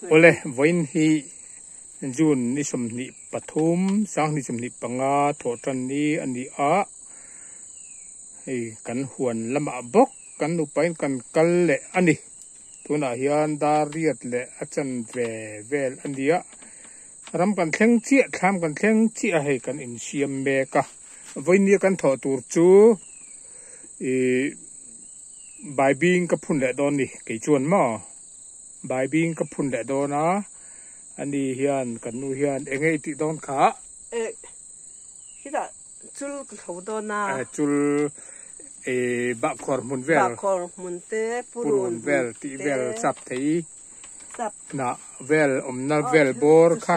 โอเลวันที่จูนนิสมนิปฐุมสังนิสมนิปังอาโถจันนี้อันนี้ให้กันหวนละมาบกกันอุปยกันกัลเละอันนี้ตัวน่ะฮิอันดารีดเละอาจารย์เวลอันนี้รำกันเข่งเจี๊ยทำกันเข่งเจี๊ยให้กันอินเชียมเมกะวันนี้กันถอดตัวจูใบบิงกับพุ่นเละดอนนี่กี่จวนมั้งใบบิงกับพุ่นเละดอนนะอันนี้ฮิอันกันนู่ฮิอันเองไอ้ติดอนขาคิดว่าจุลเขาโดนนะจุลบักคอร์มุนเวลบักคอร์มุนเต้ปูรุนเวลตีเวลสับที่สับนะเวลน่าเวลบอร์ค่ะ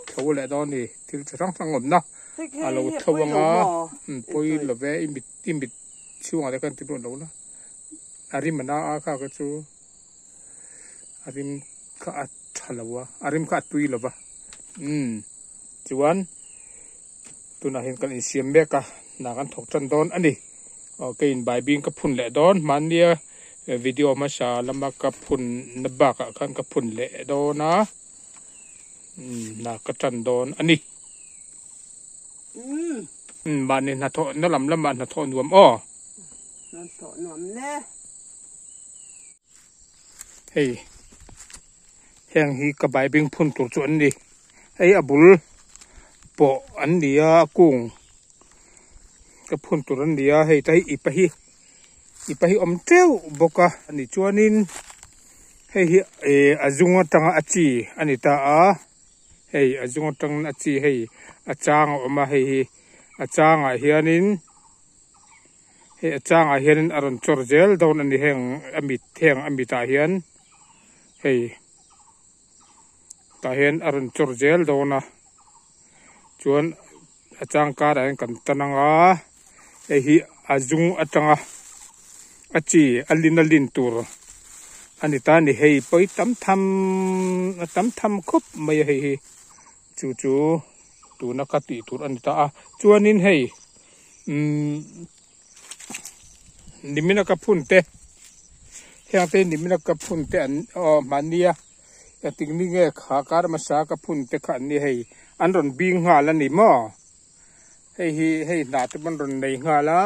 เขาเละดอนนี่ที่จะต้องทั้งอมนะอาเราทวงอ่ะปุยละเวอิมิดช่วงอะไรกันที่โดนเรานะอาริมมันน่าข้าก็ชูอาริมข้าฮัลโหลวะอาริมข้าตุยหรอวะจวนตัวน่าเห็นกันอินเสียมเบกะน่ากันถกจันดอนอันนี้โอเคอินใบบิงกับพุ่นเละดอนมันเดียวิดีโอมาชาลำมากับพุ่นนบักกันกับพุ่นเละดอนนะน่ากันจันดอนอันนี้บ้านนี้น่าทอนั่นลำบ้านน่าทอนวมอ้อน่าทอนวมเนี่ยเฮ้ยแห่งฮีกับใบบิงพุ่นตัวจวนดิไอ้อบุลปออันเดียกุ้งกับพุ่นตัวนั้นเดียให้ใจอีปะฮีอมเจ้าบอกว่าอันนี้จวนนินให้อาจุงตังอาจีอันนี้ตาให้อาจุงตังอาจีให้อาจางออกมาให้อาจางเฮียนินให้อาจางเฮียนินอรุณจอร์เจลดาวนันนี่แห่งอมิตาเฮียนให้ตาเฮียนอรุณจอร์เจลดาวนะจวนอาจางการอะไรกันตันังให้อาจุงอาจางอาจีอลินตัวอันนี้ตานี่ให้ไปตั้มทำคบไม่ให้จู่ตัวนักติตัวอันนี้ตาจวนนินให้นิมินักพุ่นเตะแห่งเตนิมินักพุ่นเตะมันเนี่ยติงนี่เงะขาการมาสากพุ่นเตะขันนี่ให้อันรอนบิงหาลันนี่มั้งให้หนาตมันรอนในหาละ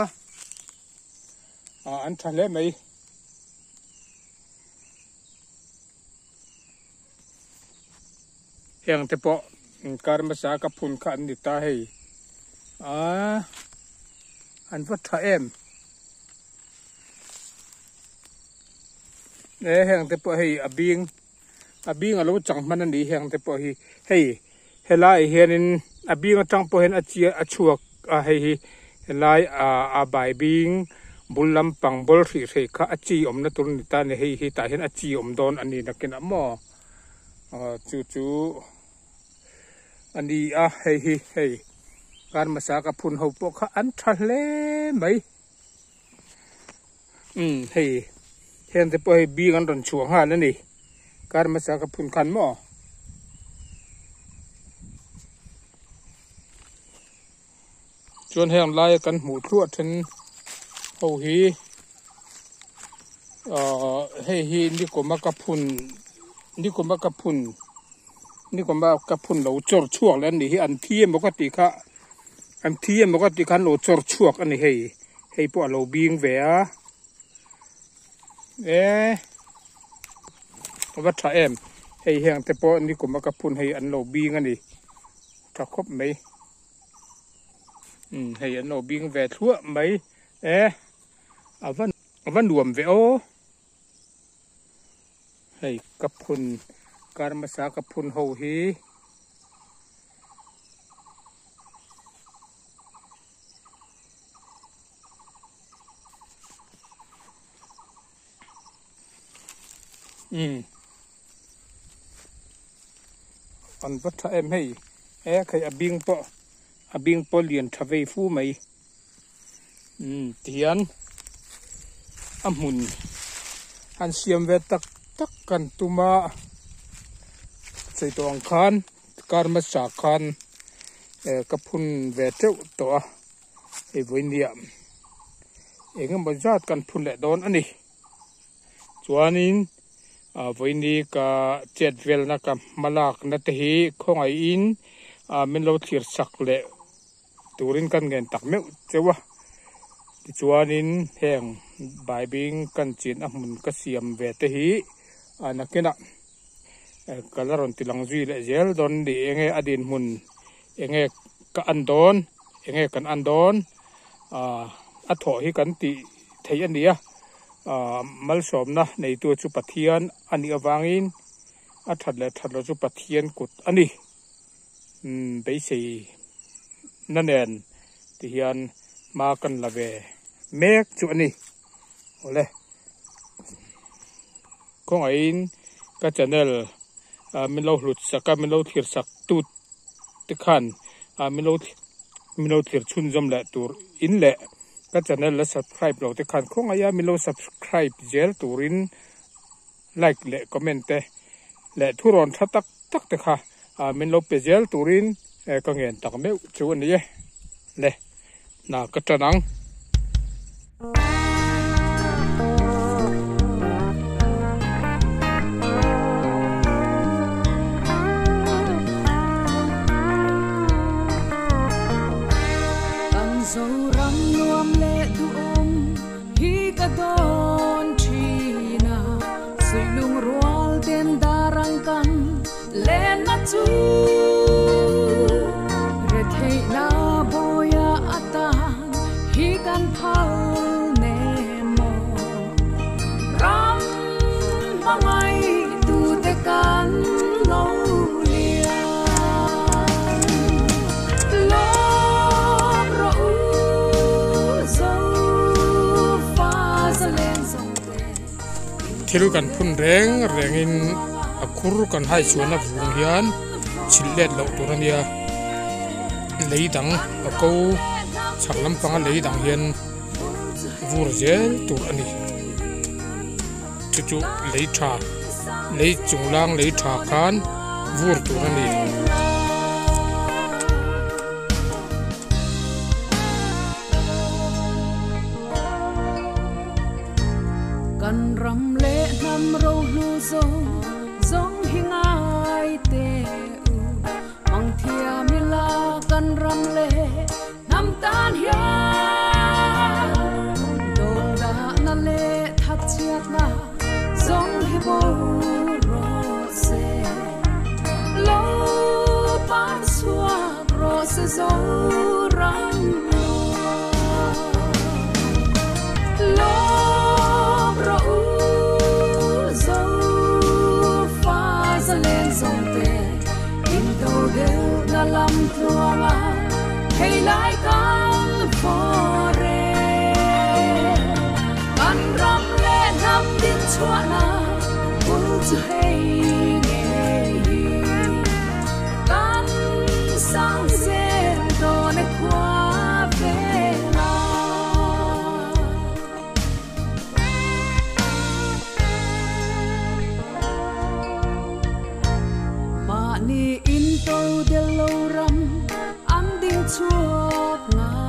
อันทะเลไหมแห่งเตะปอการมาสากพุ่นขันนี่ตาให้อันวัดท่าเอ็มแห่งแต่พอให้อบิงเราจังมันนั่นดีแห่งแต่พอให้ไล่เห็นอบิงจังพอเห็นอาเจียอาชัวให้ไล่ใบบิงบุลลำปังบุลสีเสกอาจีอมนั่นตัวนี้ตาเนี่ยให้ตาเห็นอาจีอมโดนอันนี้นักกินอ่ะมั้งจู่อันนี้ให้การมาสากับพุ่นเขาพวกเขาอันทะเลไหมให้เห็นแต่พอให้บีกันตอนช่วงหาแล้วนี่การมาสากับพุ่นขันมั้งชวนแห่งไล่กันหมูทวดฉันเอาให้นี่ก็มากับพุ่นเราจอดช่วงแล้วนี่อันเทียมปกติค่ะเราจอดช่วงอันนี้ให้พวกเราบิงแหววัดท่าเอ็มให้แห่งแต่พอนี่ก็มากับพุ่นให้อันเราบิงอันนี้ถ้าครบไหมให้อันเราบิงแหวทั่วไหมเอาวันรวมแหวให้กับพุ่นการมาสากับพุ่นเขาอันวัดท่าเอ็มให้ใครอบิงปอเลียนทะเวฟูไหมเทียนมุนอันเสียมเวตักกันตุมาใส่ตัวอังคารการมาสาคันกับพุ่นเวเจ้าตัววันนี้เองก็มาจัดกันพุ่นเละโดนอันนี้จวนนี้ với ní cả chết vel na cả malak na te hi không ai in mình lâu thiệt sắc lệ turin kan ngen tak meu chewa ti chuanin heng bai bing kan chin a mun ka siam ve te hi anakena kalaron tilang zui le zel don di enge adin mun enge ka andon enge kan andon a tho hi kan ti thei ania mal som na nei tu chu pathian ani awangin a that lo chu pathian kut ani be sei nanen ti hian ma kan lave mek chu ani ole kong ain ka channel min lo hlut saka min lo thir sak tut te khan min lo thir chun jom la tur in le ka channel la subscribe lo te khan khong aya min lo subscribe zel turin like le comment te le thuron thatak tak te kha min lo pe zel turin ka ngen tak meu chu ani ye le na ka tanang thil kan phun rengin akhur kan hai chuan a vung hian chillet lo turania leidang ako chaklam panga leidang hian vur zel tur ani chu lei tha lei chunglang lei tha khan vur tur ani kan ram le nam ro lu zong hingai te u mang thia mila kan ram le nam tan hia dong da na le that chiat na zong hi bo ro se lo pa swa ro se zo ram lo lam thuanga hey lai kan fore kan ram le nam din chuana ul chu hey nge kan sang se do ne kwa ve la ma ni in to de lo ram an ding chuak nga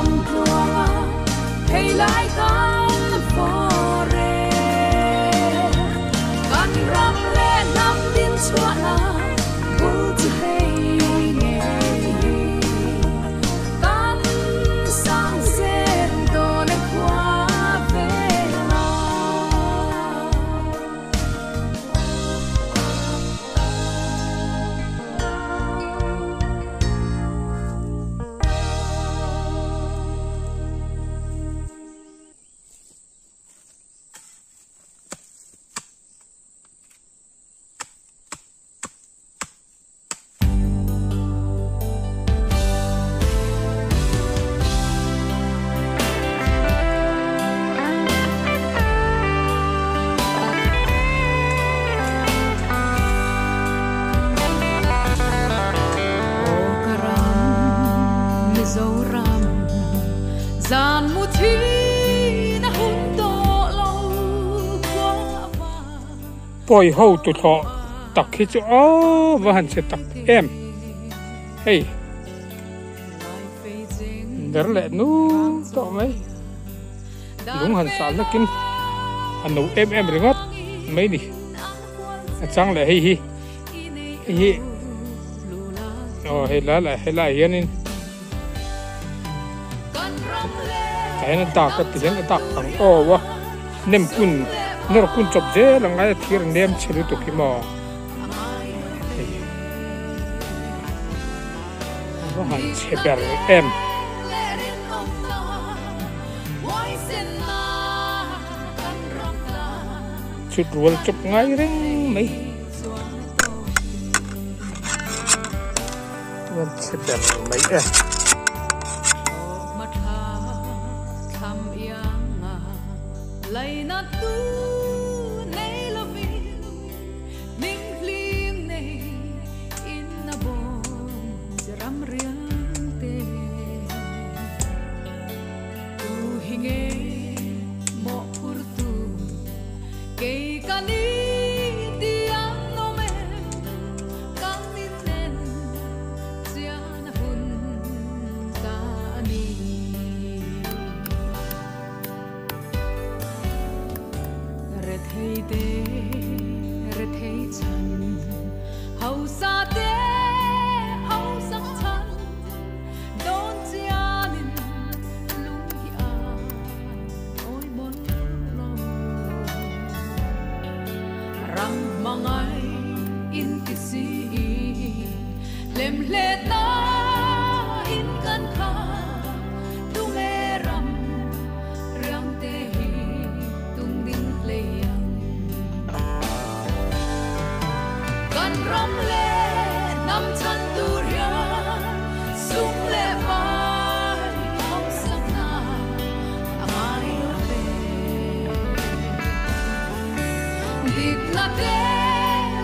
ram tua hey lai kan fore kan ram le nam din chua na bu tu hey nge kan sang sen do ne kwa ve la gian mu thi na hun to lo qua va poi ho tu tho tak khi chu o wa han se tak em hey der le nu to mai lung han sa la kin anu em ringot mai ni chang le hi hi hey la hianin cái nó tạc cái tiếng nó tạc thằng o quá nem kun nó kun chọc dễ là ngay thiệt nem chơi tụi cái mò nó hẳn chế bèo em chút ruột chọc ngay đấy mấy nó chế bèo mấy em lai na tu nei lo vi ning hling nei in na bom ram riang te tu hinge mo pur tu ke kani tiang no me kang min nen sia na hun ta ni re thei chan hau sa te hau sang chan don chianin lung hi a oi mon lo rang mangai in ti si lem le ta in kan kha tu me ram rang te tung ding le ram le nam chan tu ria sung le vai hau sang na amai ve dit na te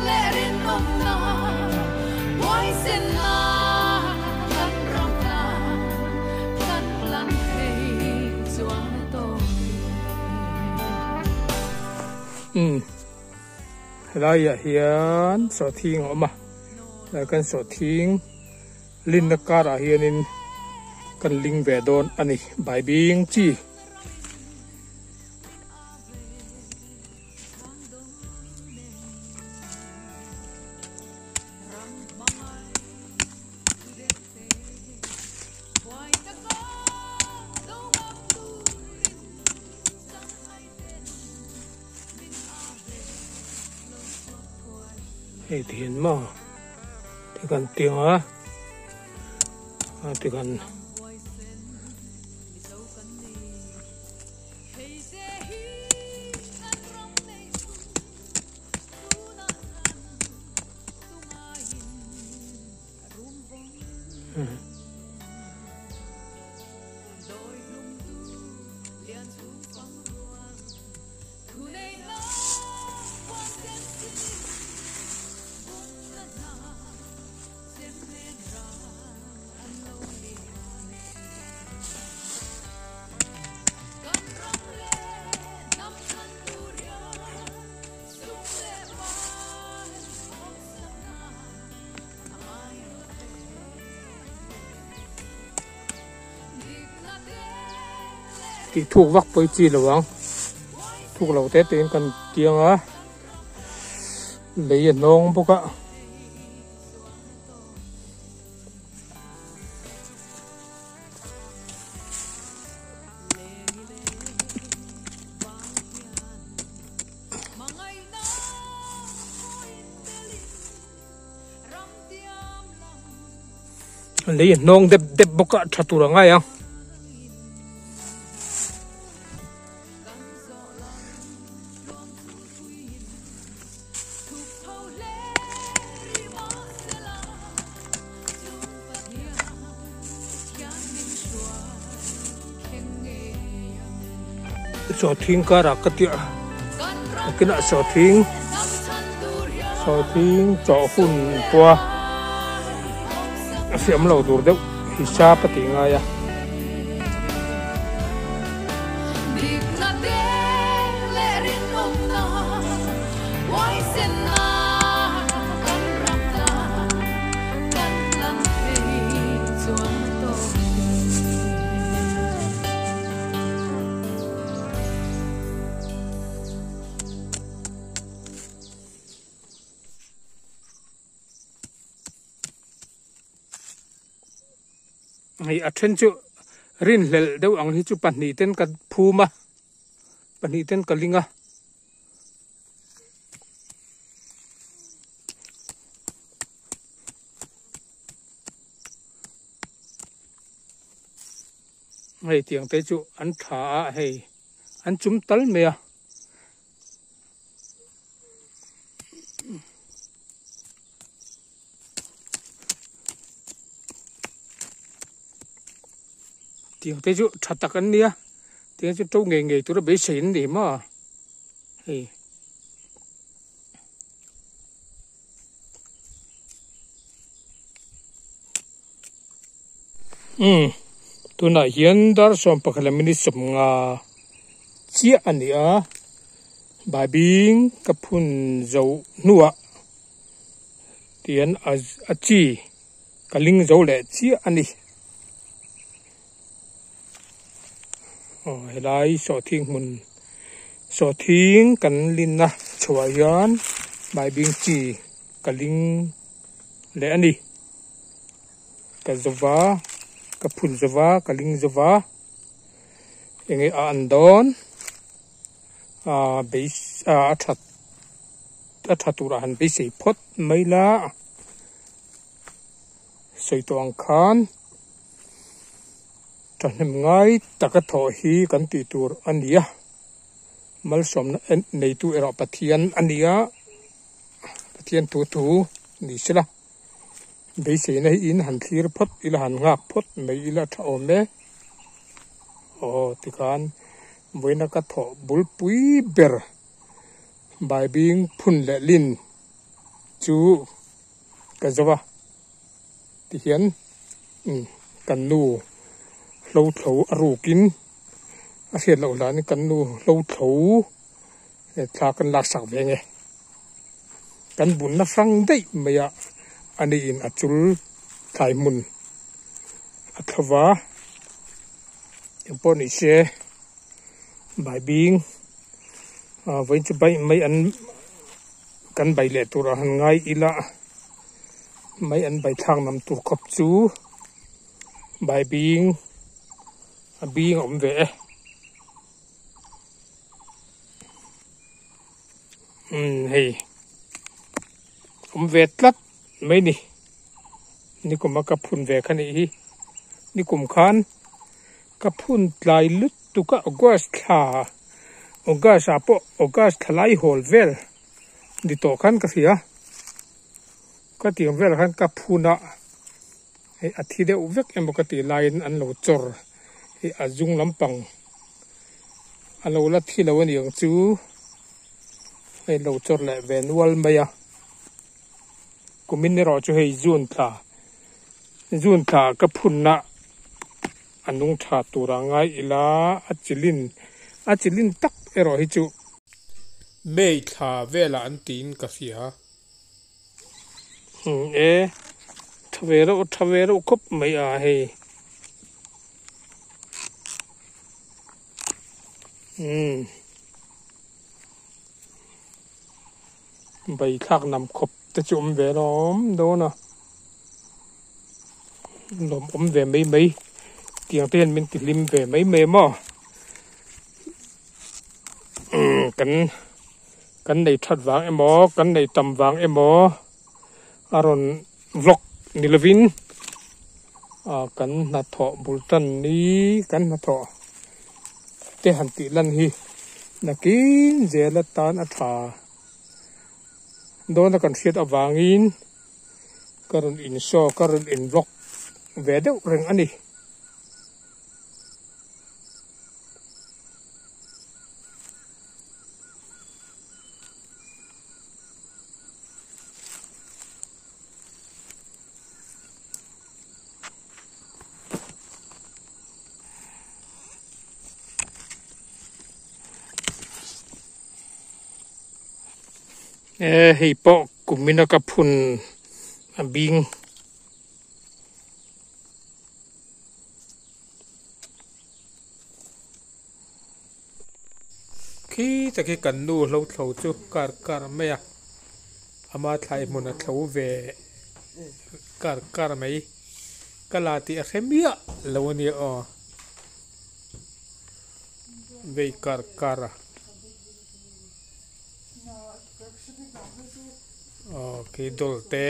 le rin om na wai sen na kan ram na kan plan thei chuan to lai ya hian so thing oma lai kan so thing lin na kara hianin kan ling ve don ani bai bing chi hey thiền mà thì cần tiếng á thì cần thì thuộc vắc với chi là vắng thuộc lẩu tết đến cần kiêng á lấy nông bốc ạ lấy nông đẹp bốc ạ chặt tu ngay à so thiên cả ra cái tiệt cái nợ so thiên cho phun qua xem lâu rồi đâu thì sao bắt tiếng ai à hay ở trên chỗ rin lệ đâu ăn hi chỗ bản nị tên cái phu mà bản nị tên cái linh à hay tiếng tới chỗ ăn thả hay ăn chúng tấn mè tiếng tới chỗ chặt tắc anh nia tiếng chỗ trâu nghề tôi đã bế xỉn đi mà thì tôi nói hiện đã xong bậc là mình sắm ngà chia anh nia bài bing cặp phun dầu nua tiếng à chi cái linh dầu lệ chia anh đi lại so thiên cần linh na chùa yon bài biên chỉ cái linh lẽ anh đi cái zova cái phun zova cái linh zova anh ấy ăn đón bế chặt tu ra hắn bế sĩ phốt mấy lá soi toang khan cho nên ngay ta cái thổi hi cần tùy tour anh đi à mal som này tu ở pathian anh đi à pathian tu đi xí la bây giờ này in hành thiir phật ila hành ngạc phật mấy ila thọ mẹ thì kan với nó cái thọ bul pui ber bài biên phun lệ linh chú cái gì vậy thì hiện cần nu lâu thấu rủ kín hiện lâu là những cần nu lâu thấu thà cần lạc sạc về nghe cần bún nó phăng đấy mày ạ anh in achul thai mun athava imponi se bài biên với chú bay mấy anh cần bay lệ tu ra hàng ngày ila mấy anh bay thang nằm tu cấp chú bài biên ổn về hey ổn về lắm mấy nèนี่ก็มากับพุ่นเวคันนี้นี่กุมขันกับพุ่นลายลุดตุกะอกัสทาอกัสอาปอกัสทลายโฮลเวลดิโตขันก็เสียก็ตีเวลขันกับพุ่นอ่ะไอ้อาทิตย์เดียวเวกเอ็มปกติลายอันเราจอร์ไอ้อาจุงลำปังอันเราลัดที่เราเนี่ยจูไอ้เราจอร์แหละเวนวัลไม่อะกูมินนี่รอจะให้จุนตากับพุ่นนะอันนุ่งชาตัวร่างไงอีลาอัจฉรินตักเอรอให้จูไม่ชาเวลาอันตีนกับเสียทเวรุคบไม่อาให้ ใบทักนำขบตะจุ่มเวล้อมโดนนะลมเวไม่เตียงเตียนเป็นติลิมเวไม่หม้อกันในทัดวางเอหมอกันในตำวางเอหมออารอนวล็อกนิลวินกันนัดถอบุลตันนี้กันนัดถอเตหันติลันฮีนักินเจลตานอัฐาโดนกันเสียดอวางินกันอินโซกันอินวล็อกเวเดอเรื่องอันนี้ให้ปอกกุมินกับพุนบิงขี้จะกี่กันดูเราเท่าจุการไม่อะอามาไทยมันเท่าเวการไม่กลาติเขมีอะแล้ววันนี้เวการคิดดูเตะ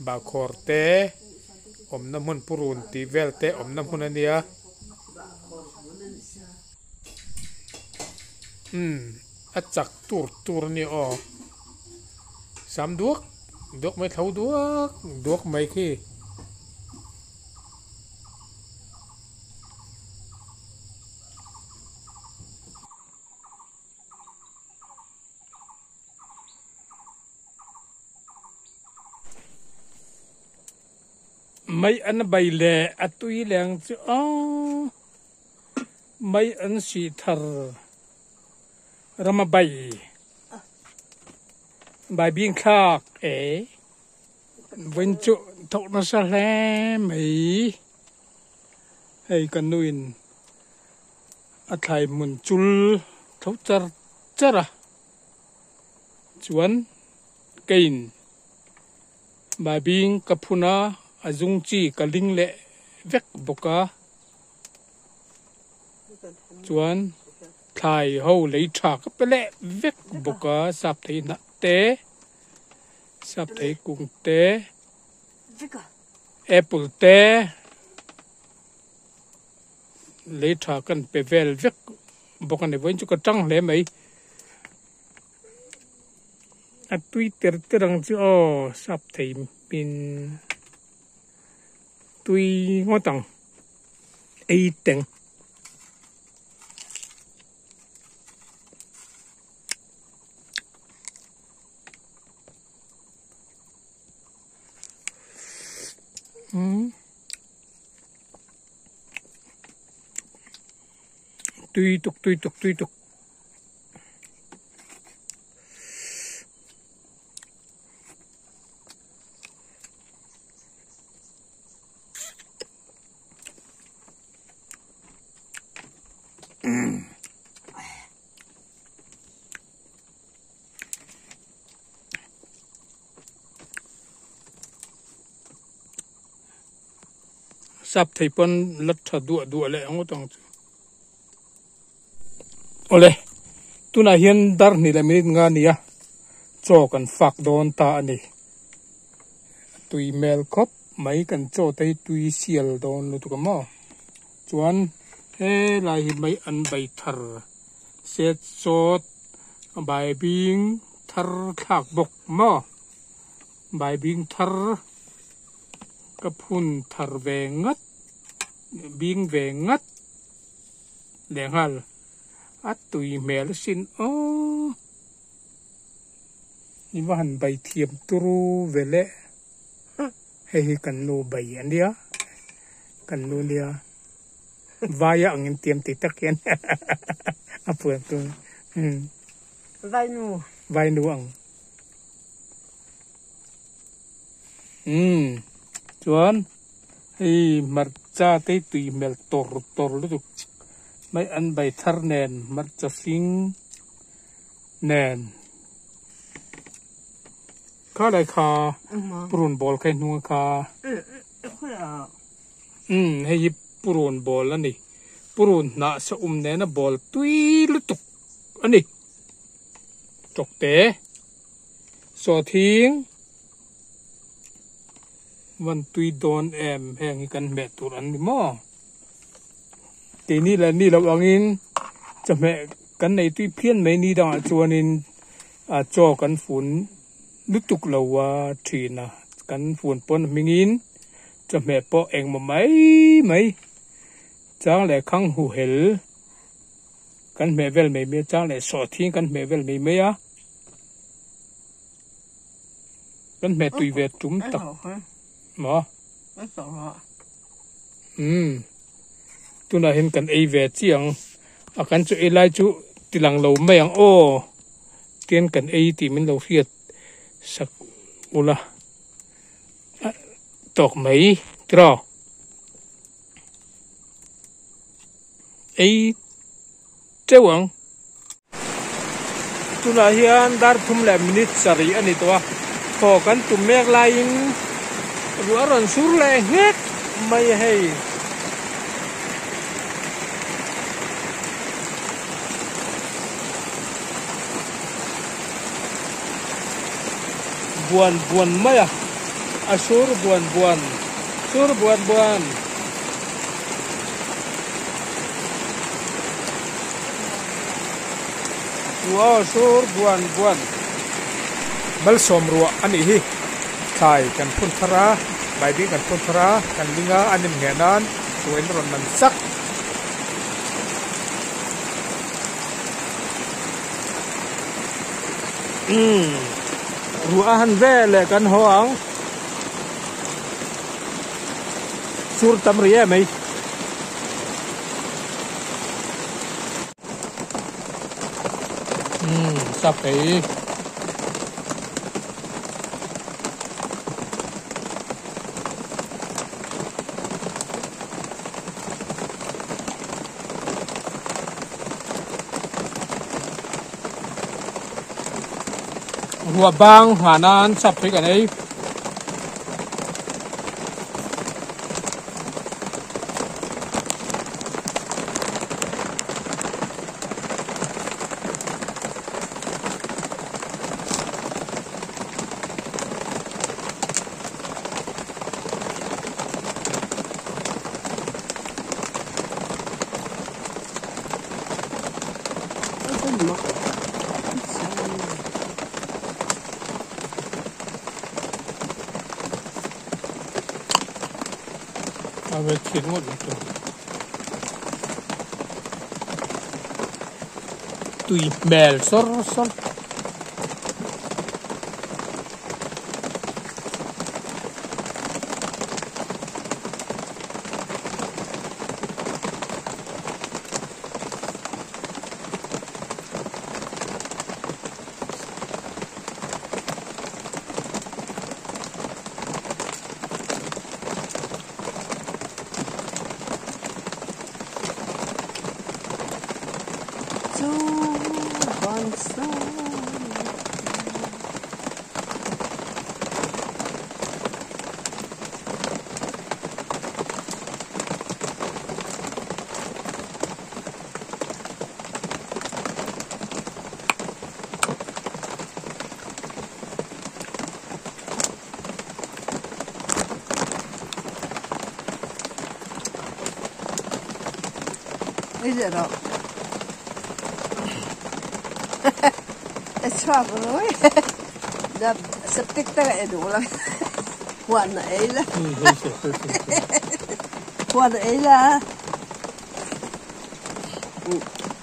บาคอร์เตะน้ำมันปูรุนตีเวลเตะน้ำมันอันเดียอัดจักตูร์นี่สามดวกไม่เท่าดวกไม่ขี้ไม่อันใบเล่อัตุยแรงจะไม่อันสีทาร์รำใบบิงคากวันจุทกนัสแลไม่ให้กันนู่นอัฐายมุนจุลเท่าจระจวนกินใบบิงกับพุนาอาจุงจีกลิงเละเวกบกาจวนไทยเฮาเลยฉากไปเละเวกบกาสับไทยนักเตะสับไทยกุ้งเตะแอปเปิลเตะเลยฉากกันไปเวลเวกบกาในวันจุกจังเลยไหมอัตุยเตอร์รังจีสับไทยเป็นตุยงอตังไอเต็งตุยตุกสับไทยปนลัดดัวเลยงอตังโอเลตุน่าเห็นดาร์นี่แหละมิดงานนี้โจกันฝักโดนตาอันนี้ตุยเมลคบไม่กันโจไตตุยเซียลโดนลุตุกมอจวนเฮลายไม่อันใบทาร์เซตโซดใบบิงทาร์ขากบกมอใบบิงทาร์กับหุ่นทาร์เวงัดบิงเวงัดแดงฮัลอัดตุยเมลสินนี่ว่าหันใบเทียมตรูเวลเล่ให้กันนูใบอันเดียกันนูเดียวายอังเทียมติดตะเกียนอ่ะเปิดตัววายนูอังจวนให้มาจ้าเตตุยเมลตอร์ลุตุ ไม่อันใบทาร์เนนมัดจะฟิงเนนข้าอะไรค่ะปรุนบอลใครนัวค่ะให้ยิบปรุนบอลแล้วนี่ปรุนน่ะสะเนนบอลตุยลุตุกอันนี้จกเตะสอทิ้งวันตุยโดนแอมแหงกันแม่ตุรันดิมอทีนี้แหละนี่เราเอางินจะแม่กันในตุยเพี้ยนไม่นี่ดองจวนินจอกันฝุ่นลุตุกเราว่าทีนะกันฝุ่นปนมิงินจะแม่ปอเองมาไหมจ้างแหละขังหูเห็ลกันแม่เวลไม่เมียจ้างแหละสอทิ้งกันแม่เวลไม่เมียกันแม่ตุยเวจุ่มตักหมอตัวน่ะเห็นกันไอเวเจียงอาการจุไอไลจุตีหลังเราไม่ยังโอเตียนกันไอตีมันเราเฟียดสักอุละตอกไหมตรอไอเจ้าหวังตัวน่ะเฮียนดาร์ทุ่มแหลมมินิสรีอันนี้ตัวขอกันตุ่มเมฆลายรัวรันสุรเลยเฮ็ดไม่ให้บวนไม่อะสุรบวนสุรบวนว้าวสุรบวนบัลสมรัวอันนี้ ใช่กันพุ่นทราใบนี้กันพุ่นทรากันลิงาอันนี้เหมือนนั้นตัวอินทรมันสักรัวหันเวลกันหวงสูรตำเรียไหมสับไปหัวบางหานานสับไปกันไอ้เอาไปคิดหมดเลยตุยเบลซอร์이제 너 trouble 나 습득다가 애들 올라 왔나 애라 왔나 애라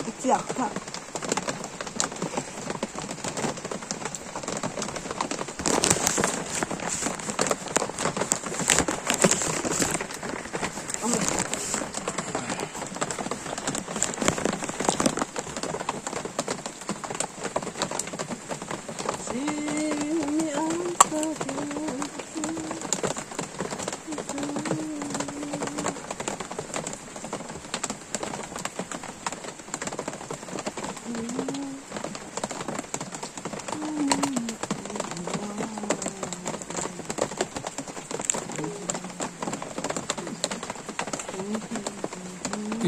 있지 않다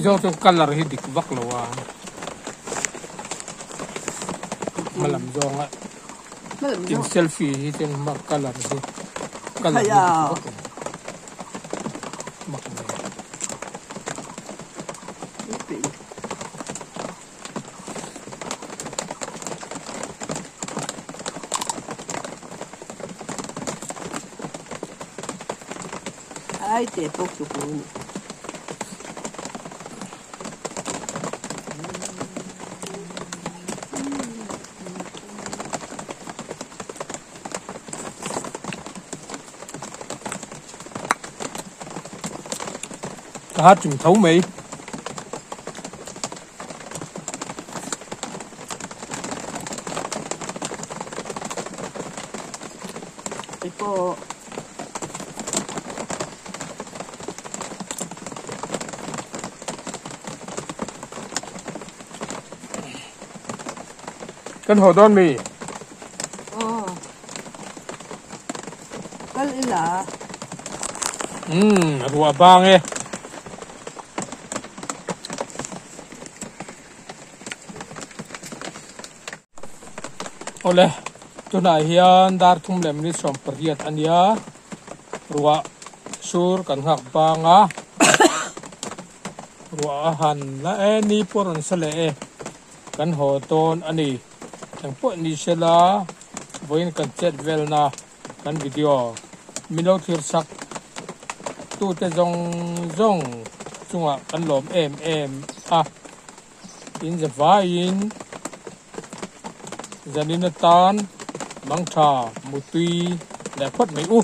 ที่เราต้องกันอะไรดิกวักเราว่ามาลำจองอ่ะ Mà กิน làm เซลฟี่ที่จะมากันอะไรกันอะไร Hay ดิก à. วักมักเลย Ai để bốc chụp luôn. hát truyền thống Mỹ Cái cô cần hồ đón mì cái là rùa bang ấy oleh tunai hian dar thum lem ni som pariat ania ruwa sur kan hak banga ruwa han la e ni poron sale e kan ho ton ani tang po ni sela voin kan chat vel na kan video milo thir sak tu te zong chunga kan lom em a in the vain Zanina tan mang trà mùi tùy để khuất mấy u